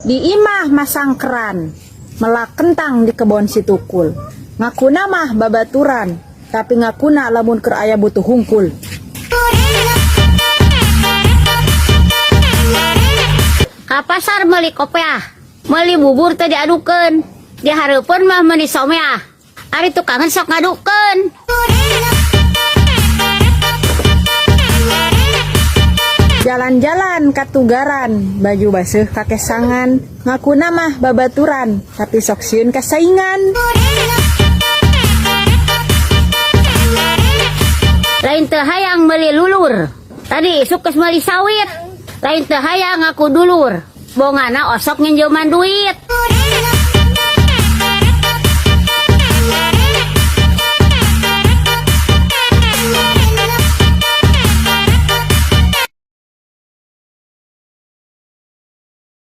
Di imah masang keran, melak kentang di kebon si tukul. Ngakuna mah babaturan, tapi ngakuna lamun keur aya butuh hungkul. Ka pasar meuli kopiah, meuli bubur teh diadukeun. Di hareupeun mah meuni someah. Ari tukangan sok ngadukeun. Jalan-jalan katugaran, baju baseuh kakesangan, ngakuna mah babaturan, tapi sok sieun kasaingan. Lain teu hayang meuli lulur, tadi sukes meuli sawit. Lain teu hayang ngaku dulur, bongana osok nginjauman duit.